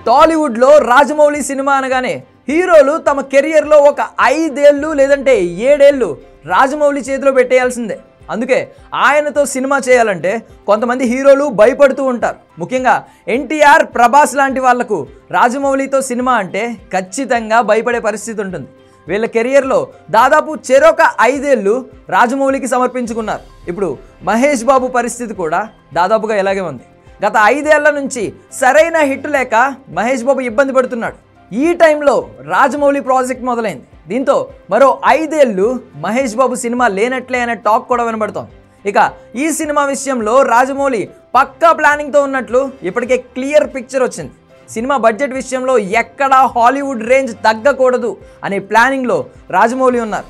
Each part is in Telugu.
టాలీవుడ్లో రాజమౌళి సినిమా అనగానే హీరోలు తమ కెరియర్లో ఒక 5 ఏళ్ళు లేదంటే 7 ఏళ్ళు రాజమౌళి చేతిలో పెట్టేయాల్సిందే. అందుకే ఆయనతో సినిమా చేయాలంటే కొంతమంది హీరోలు భయపడుతూ ఉంటారు. ముఖ్యంగా ఎన్టీఆర్, ప్రభాస్ లాంటి వాళ్లకు రాజమౌళితో సినిమా అంటే ఖచ్చితంగా భయపడే పరిస్థితి ఉంటుంది. వీళ్ళ కెరియర్లో దాదాపు చెరొక 5 ఏళ్ళు రాజమౌళికి సమర్పించుకున్నారు. ఇప్పుడు మహేష్ బాబు పరిస్థితి కూడా దాదాపుగా ఇలాగే ఉంది. గత 5 ఏళ్ల నుంచి సరైన హిట్ లేక మహేష్ బాబు ఇబ్బంది పడుతున్నాడు. ఈ టైంలో రాజమౌళి ప్రాజెక్ట్ మొదలైంది. దీంతో మరో 5 ఏళ్ళు మహేష్ బాబు సినిమా లేనట్లే అనే టాక్ కూడా వినబడుతోంది. ఇక ఈ సినిమా విషయంలో రాజమౌళి పక్కా ప్లానింగ్తో ఉన్నట్లు ఇప్పటికే క్లియర్ పిక్చర్ వచ్చింది. సినిమా బడ్జెట్ విషయంలో ఎక్కడా హాలీవుడ్ రేంజ్ తగ్గకూడదు అనే ప్లానింగ్లో రాజమౌళి ఉన్నారు.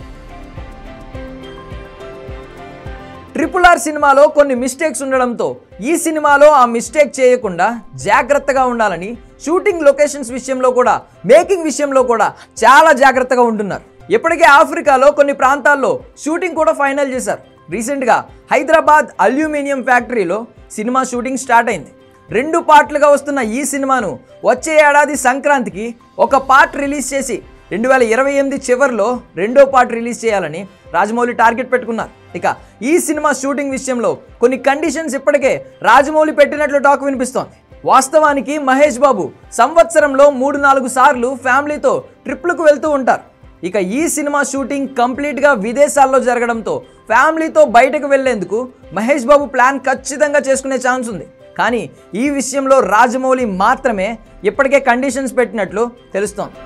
RRR సినిమాలో కొన్ని మిస్టేక్స్ ఉండడంతో ఈ సినిమాలో ఆ మిస్టేక్ చేయకుండా జాగ్రత్తగా ఉండాలని షూటింగ్ లొకేషన్స్ విషయంలో కూడా మేకింగ్ విషయంలో కూడా చాలా జాగ్రత్తగా ఉంటున్నారు. ఇప్పటికే ఆఫ్రికాలో కొన్ని ప్రాంతాల్లో షూటింగ్ కూడా ఫైనల్ చేశారు. రీసెంట్గా హైదరాబాద్ అల్యూమినియం ఫ్యాక్టరీలో సినిమా షూటింగ్ స్టార్ట్ అయింది. 2 పార్ట్లుగా వస్తున్న ఈ సినిమాను వచ్చే ఏడాది సంక్రాంతికి ఒక పార్ట్ రిలీజ్ చేసి 2028 చివరిలో 2వ పార్ట్ రిలీజ్ చేయాలని రాజమౌళి టార్గెట్ పెట్టుకున్నారు. ఇక ఈ సినిమా షూటింగ్ విషయంలో కొన్ని కండిషన్స్ ఇప్పటికే రాజమౌళి పెట్టినట్లు టాక్ వినిపిస్తోంది. వాస్తవానికి మహేష్ బాబు సంవత్సరంలో 3-4 సార్లు ఫ్యామిలీతో ట్రిప్లకు వెళ్తూ ఉంటారు. ఇక ఈ సినిమా షూటింగ్ కంప్లీట్గా విదేశాల్లో జరగడంతో ఫ్యామిలీతో బయటకు వెళ్లేందుకు మహేష్ బాబు ప్లాన్ ఖచ్చితంగా చేసుకునే ఛాన్స్ ఉంది. కానీ ఈ విషయంలో రాజమౌళి మాత్రమే ఇప్పటికే కండిషన్స్ పెట్టినట్లు తెలుస్తోంది.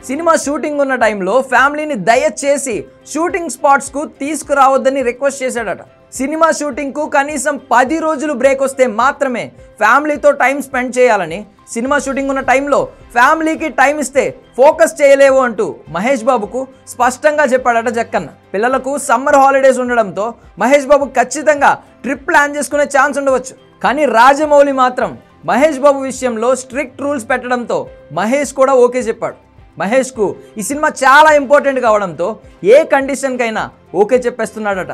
సినిమా షూటింగ్ ఉన్న టైంలో ఫ్యామిలీని దయచేసి షూటింగ్ స్పాట్స్కు తీసుకురావద్దని రిక్వెస్ట్ చేశాడట. సినిమా షూటింగ్కు కనీసం 10 రోజులు బ్రేక్ వస్తే మాత్రమే ఫ్యామిలీతో టైం స్పెండ్ చేయాలని, సినిమా షూటింగ్ ఉన్న టైంలో ఫ్యామిలీకి టైం ఇస్తే ఫోకస్ చేయలేవు అంటూ మహేష్ బాబుకు స్పష్టంగా చెప్పాడట జక్కన్న. పిల్లలకు సమ్మర్ హాలిడేస్ ఉండడంతో మహేష్ బాబు ఖచ్చితంగా ట్రిప్ ప్లాన్ చేసుకునే ఛాన్స్ ఉండవచ్చు. కానీ రాజమౌళి మాత్రం మహేష్ బాబు విషయంలో స్ట్రిక్ట్ రూల్స్ పెట్టడంతో మహేష్ కూడా ఓకే చెప్పాడు. మహేష్కు ఈ సినిమా చాలా ఇంపార్టెంట్ కావడంతో ఏ కండిషన్కైనా ఓకే చెప్పేస్తున్నాడట.